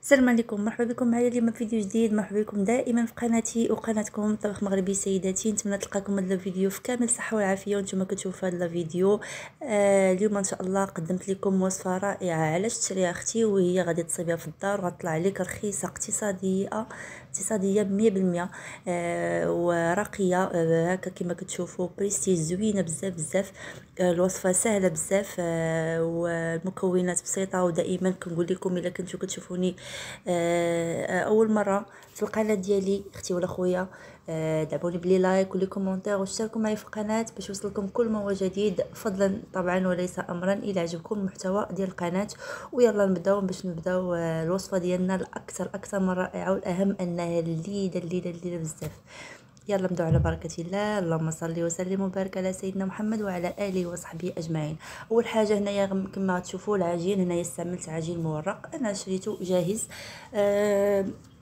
السلام عليكم، مرحبا بكم معايا اليوم في فيديو جديد. مرحبا بكم دائما في قناتي وقناتكم طبخ مغربي سيداتي. نتمنى تلقاكم هذا الفيديو في كامل الصحه والعافيه وانتم كتشوفوا هذا الفيديو. اليوم ان شاء الله قدمت لكم وصفه رائعه علاش تشريها اختي وهي غادي تصيبها في الدار وغتطلع لك رخيصه اقتصاديه 100%. وراقيه هكا كما كتشوفوا، بريستيج زوينه بزاف بزاف. الوصفه سهله بزاف، والمكونات بسيطه. ودائما كنقول لكم الا كنتو كتشوفوني اول مره في القناه ديالي اختي ولا خويا، دعموني بلي لايك ولي كومونتير واشتركوا معي في القناه باش يوصلكم كل ما هو جديد، فضلا طبعا وليس امرا الى عجبكم المحتوى ديال القناه. ويلا نبداو الوصفه ديالنا الاكثر من رائعه، والاهم انها لذيذه بزاف. يلا نبداو على بركه الله. اللهم صل وسلم وبارك على سيدنا محمد وعلى اله وصحبه اجمعين. اول حاجه هنايا كما تشوفوا العجين، هنايا استعملت عجين مورق، انا شريته جاهز.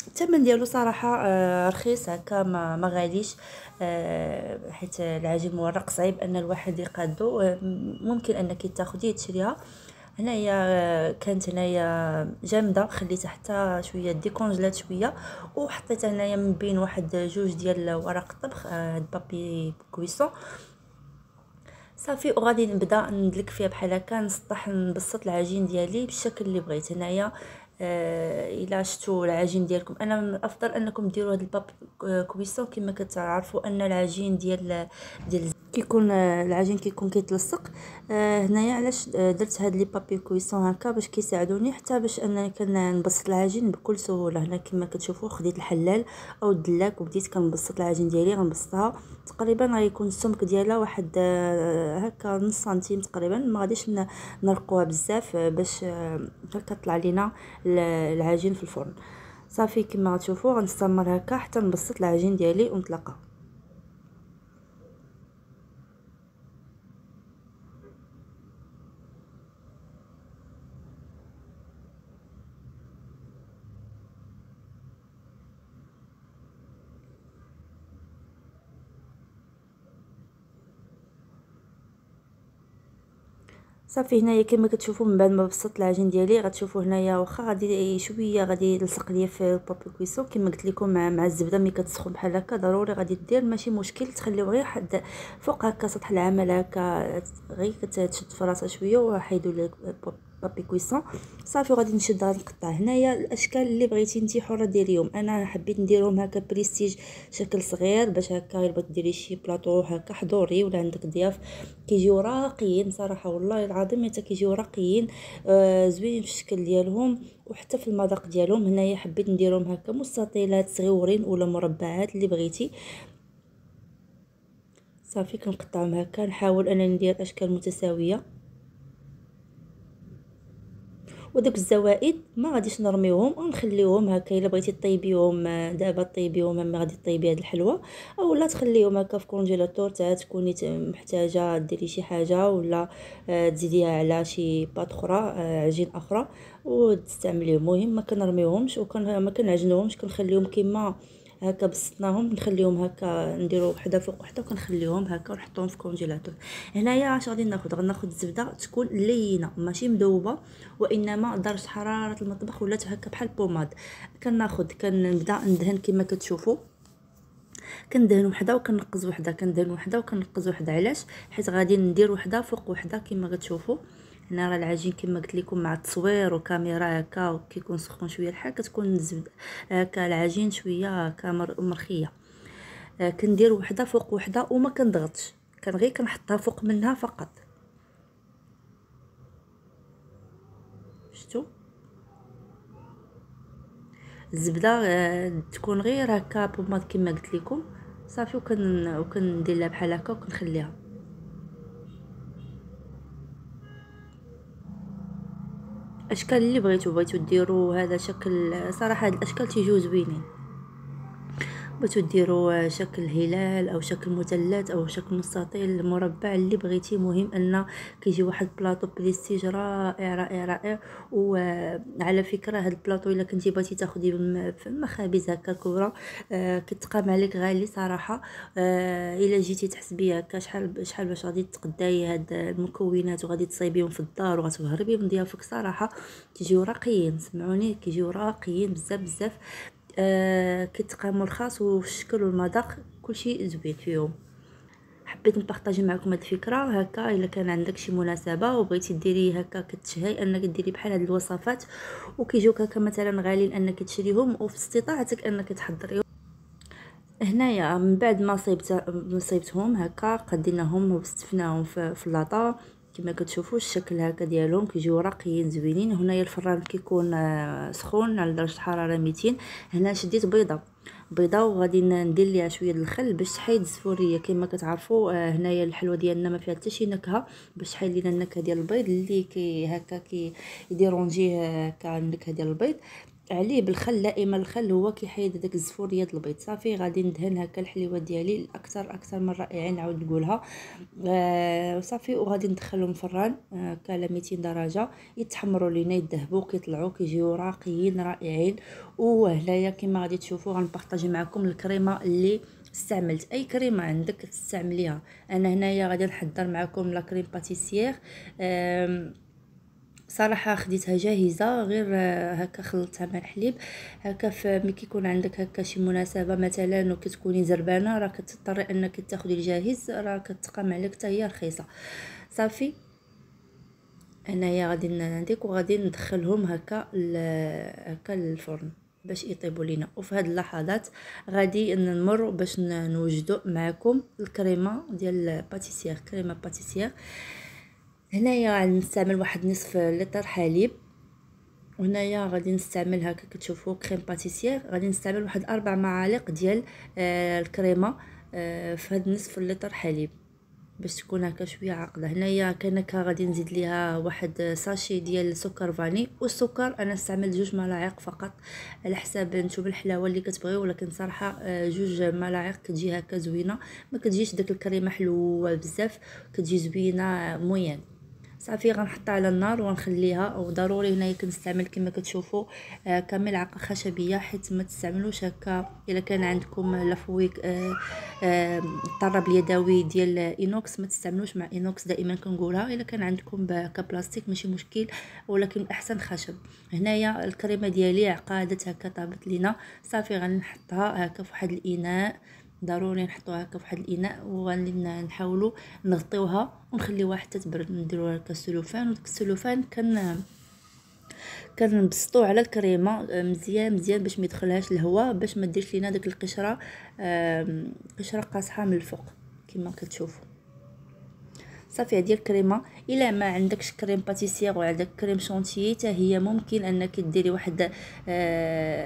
الثمن ديالو صراحه رخيص هكا، ما غاليش. حيت العجين مورق صعيب ان الواحد يقادو. ممكن انك تاخديه تشريها. هنايا كانت هنايا جامده، خليتها حتى شويه ديكونجلات شويه، وحطيت هنايا من بين واحد جوج ديال ورق الطبخ، بابي كويسون صافي. وغادي نبدا ندلك فيها بحال هكا، نبسط العجين ديالي بالشكل اللي بغيت. هنايا الا شفتوا العجين ديالكم، انا من الافضل انكم ديروا هذا الباب كويسون. كما كتعرفوا ان العجين ديال كيكون العجين كيكون كيتلصق. هنايا علاش درت هاد لي بابي كويسون هكا، باش كيساعدوني حتى باش انني كنبسط العجين بكل سهوله. هنا كما كتشوفوا خديت الحلال او الدلاك وبديت كنبسط العجين ديالي. غنبسطها تقريبا غيكون السمك ديالها واحد هكا نص سنتيم تقريبا، ما غاديش نرقوها بزاف باش هكا طلع لينا العجين في الفرن. صافي كما غتشوفوا غنستمر هكا حتى نبسط العجين ديالي ونطلقها. صافي هنايا كما كتشوفوا من بعد ما بسطت العجين ديالي، غتشوفوا هنايا واخا غادي شويه غادي يلصق ليا في البابي كويسون. كما قلت لكم مع الزبده ملي كتسخن بحال هكا ضروري غادي دير، ماشي مشكل تخليو غير حد فوق هكا سطح العمل هكا، غير كتشد في راسها شويه وحيدوا لك بابي كويسون. صافي وغادي نشد هاد القطع. هنايا الاشكال اللي بغيتي نتي حره ديريهم، انا حبيت نديرهم هكا بريستيج شكل صغير، باش هكا الا بغيتي ديري شي بلاطو هكا حضوري ولا عندك ضياف كيجيو راقيين صراحه والله العظيم، حتى كيجيو راقيين. زوينين في الشكل ديالهم وحتى في المذاق ديالهم. هنايا حبيت نديرهم هكا مستطيلات صغيورين ولا مربعات اللي بغيتي. صافي كنقطعهم هكا، نحاول انني ندير اشكال متساويه. ودوك الزوائد ما غاديش نرميوهم ونخليوهم هكا، الا بغيتي طيبيهم دابا طيبيهم ملي غادي طيبي هاد الحلوه، اولا تخليهم هكا في كونجيلاتور حتى تكوني محتاجه ديري شي حاجه ولا تزيديها على شي باط اخرى، عجين اخرى وتستعمليهم. المهم ما كنرميوهمش ما كنعجنوهمش، كنخليهم كما هكا بسطناهم، نخليهم هكا نديرو وحده فوق وحده وكنخليهم هكا ونحطوهم في كونجيلاتور. هنايا اش غادي غناخد الزبده تكون لينه ماشي مذوبه، وانما درجه حراره المطبخ ولات هكا بحال بوماد. كنبدا ندهن كما كتشوفوا، كندهن وحده وكنقز وحده، كندهن وحده وكنقز وحده. علاش؟ حيت غادي ندير وحده فوق وحده كما كتشوفوا. هنا راه العجين كما قلت لكم مع التصوير وكاميرا هكا وكيكون سخون شويه الحال كتكون الزبده هكا العجين شويه هكا مرخيه. كندير وحده فوق وحده وما كنضغطش، غير كنحطها فوق منها فقط. شفتوا الزبده تكون غير هكا بوماد كما قلت لكم. صافي وكندير لها بحال هكا وكنخليها. اشكال اللي بغيتو ديروا هذا شكل، صراحه هاد الاشكال تيجيو زوينين. بغيتو ديروا شكل هلال او شكل مثلث او شكل مستطيل مربع اللي بغيتي. مهم ان كيجي واحد بلاطو بريستيج رائع رائع رائع. وعلى فكره هاد البلاطو الا كنتي بغيتي تاخدي في المخابز هكا كبرى كتقام عليك غالي صراحه. الا جيتي تحسبي هكا شحال باش غادي تقداي هاد المكونات وغادي تصايبيهم في الدار وغتهربي من ضيافك صراحه كيجيو راقيين. سمعوني كيجيو راقيين بزاف بزاف. كيتقاموا رخاص والشكل والمذاق كلشي زوين فيهم. حبيت نبارطاجي معكم هاد الفكره هكا. الا كان عندك شي مناسبه وبغيتي ديري هكا كتشهي انك ديري بحال هاد الوصفات وكيجيوك هكا مثلا غاليين انك تشريهم وفي استطاعتك انك تحضريهم. هنايا من بعد ما صيبتهم هكا قديناهم وستفناهم في اللاطا كما كتشوفوا الشكل هكا ديالهم كيجيو راقيين زوينين. هنايا الفران كيكون سخون على درجه حراره 200. هنا شديت بيضه وغادي ندير ليها شويه الخل باش تحيد الزفوريه. كما كتعرفوا هنايا الحلوه ديالنا ما فيها حتى شي نكهه باش تحيد لينا النكهه ديال البيض اللي هكا يديرونجيه هكا النكهه ديال البيض عليه بالخل. دائما الخل هو كيحيد داك الزفوريه ديال البيض. صافي غادي ندهن هكا الحليوه ديالي الاكثر من رائعين نعاود نقولها. صافي وغادي ندخلهم الفران على 200 درجه يتحمروا لينا يذهبوا كيطلعوا كيجيو راقيين رائعين. وهنايا كما غادي تشوفوا غنبارطاجي معكم الكريمه اللي استعملت. اي كريمه عندك تستعمليها. انا هنايا غادي نحضر معكم لا كريم باتيسيير. صراحه خديتها جاهزه غير هكا خلطتها مع الحليب هكا. ملي كيكون عندك هكا شي مناسبه مثلا وكتكوني زربانه راه كتضطري انك تاخدي الجاهز راه كتقام عليك حتى هي رخيصه. صافي انايا غادي نديك وغادي ندخلهم هكا للفرن باش يطيبوا لينا. وفي هاد اللحظات غادي نمر باش نوجدوا معكم الكريمه ديال باتيسير. كريمه باتيسير هنايا غنستعمل واحد نصف لتر حليب. وهنايا غادي نستعمل هكا كتشوفوا كريم باتيسير غادي نستعمل واحد 4 معالق ديال الكريمه في هاد نصف لتر حليب باش تكون هكا شويه عاقده. هنايا كنكهه غادي نزيد ليها واحد ساشي ديال سكر فاني. والسكر انا استعملت 2 ملاعق فقط على حساب نتوما الحلاوه اللي كتبغيو. ولكن صراحه 2 ملاعق كتجي هكا زوينه ما كتجيش داك الكريمه حلوه بزاف كتجي زوينه موين. صافي غنحطها على النار ونخليها. وضروري هنايا كنستعمل كما كتشوفوا كملعقه خشبيه حيت ما تستعملوش هكا. الا كان عندكم لافويك الطراب اليدوي ديال اينوكس ما تستعملوش مع اينوكس. دائما كنقولها الا كان عندكم كبلاستيك ماشي مشكل ولكن احسن خشب. هنايا الكريمه ديالي عقادت هكا طابت لينا. صافي غنحطها هكا في واحد الاناء. ضروري نحطوها هكا في واحد الاناء وغادي نحاولوا نغطيوها ونخليوها حتى تبرد. نديروها هكا السلوفان وداك السلوفان كنبسطوه على الكريمه مزيان مزيان باش ما يدخلهاش الهواء باش ما ديرش لينا داك القشره قشره قاصحه من الفوق كما كتشوفوا. صافي هذه الكريمه. الا ما عندكش كريم باتيسير وعندك كريم شونتيي حتى هي ممكن انك ديري واحد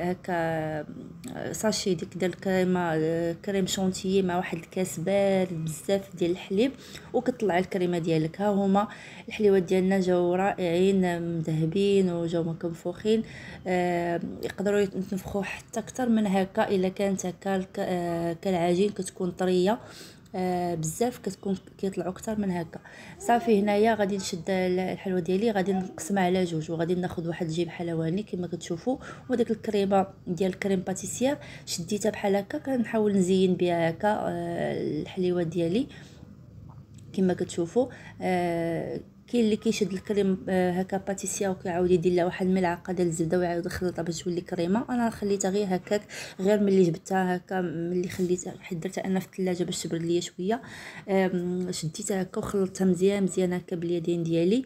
هكا ساشي ديال الكريمه كريم شونتيي مع واحد الكاس بارد بزاف ديال الحليب وكتطلع الكريمه ديالك. ها هما الحليوات ديالنا جاو رائعين مذهبين وجاو منفوخين. يقدروا يتنفخوا حتى اكثر من هكا الا كانت هكا كالعجين كتكون طريه بزاف كتكون كيطلعوا اكثر من هكا. صافي هنايا غادي نشد الحلوه ديالي غادي نقسمها على جوج وغادي ناخذ واحد الجيب حلواني كما كتشوفوا. وداك الكريمه ديال الكريم باتيسير شديتها بحال هكا كنحاول نزين بها هكا الحليوه ديالي كما كتشوفوا. كاين اللي كيشد الكريم هكا باتيسيا وكيعاود يدير لها واحد الملعقه ديال الزبده ويعاود يخلطها باش تولي كريمه. انا خليتها غير هكاك غير ملي جبتها هكا ملي خليتها حضرتها انا في الثلاجه باش تبرد ليا شويه. شديتها هكا وخلطتها مزيان مزيان هكا باليدين ديالي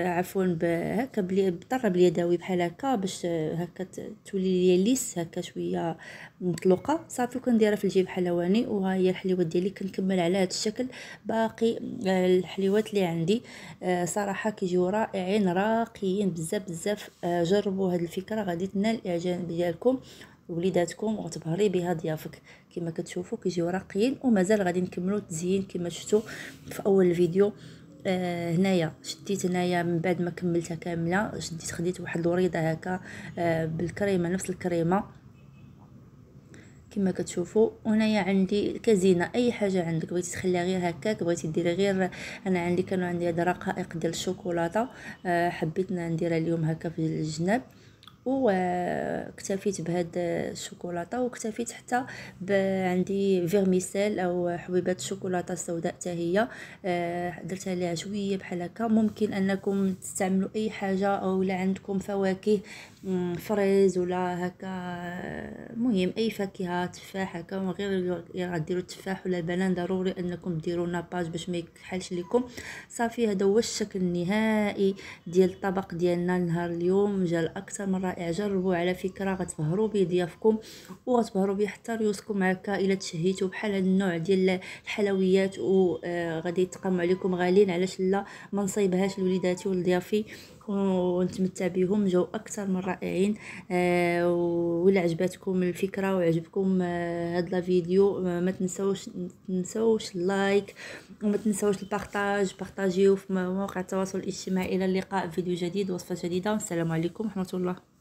عفوا هكا بالطرب اليدوي بحال هكا باش هكا تولي ليا ليس هكا شويه مطلوقه. صافي كنديرها في الجيب حلواني. وها هي الحليوات ديالي كنكمل على هذا الشكل باقي الحليوات اللي عندي. صراحه كيجيو رائعين راقيين بزاف بزاف. جربوا هذه الفكره غادي تنال الاعجاب ديالكم وليداتكم وتبهري بها ضيافك. كما كتشوفوا كيجيو راقيين ومازال غادي نكملوا التزيين كما شفتوا في اول الفيديو. هنايا شديت هنايا من بعد ما كملتها كامله خديت واحد الوريضه هكا بالكريمه نفس الكريمه كما كتشوفوا. وهنايا عندي كزينه اي حاجه عندك بغيتي تخليها غير هكاك، بغيتي ديري غير، انا عندي كانوا عندي هاد رقائق ديال الشوكولاته حبيت نديرها اليوم هكا في الجناب، واكتفيت بهاد الشوكولاته، واكتفيت حتى عندي فيرميسيل او حبيبات الشوكولاته السوداء حتى هي درتها ليها شويه بحال هكا. ممكن انكم تستعملوا اي حاجه، او لا عندكم فواكه فريز ولا هكا، مهم اي فاكهه، تفاح هكا، غير غديروا التفاح ولا البنان، ضروري انكم ديروا ناباج باش ما يكحلش لكم. صافي هذا هو الشكل النهائي ديال الطبق ديالنا نهار اليوم، جا اكثر من رائع. جربوا على فكره، غتبهروا به ضيافكم وغتبهروا به حتى ريوسكم هكا الا تشهيتوا بحال هذا النوع ديال الحلويات، وغادي يتقاموا عليكم غاليين. علاش لا ما نصايبهاش لوليداتي ولضيافي ونتمتع بهم، جاو اكثر من رائعين. ولا عجبتكم الفكره وعجبكم هذا الفيديو، ما تنسوش اللايك، وما تنسوش بارطاجيو في مواقع التواصل الاجتماعي. الى اللقاء في فيديو جديد وصفه جديده، والسلام عليكم ورحمه الله.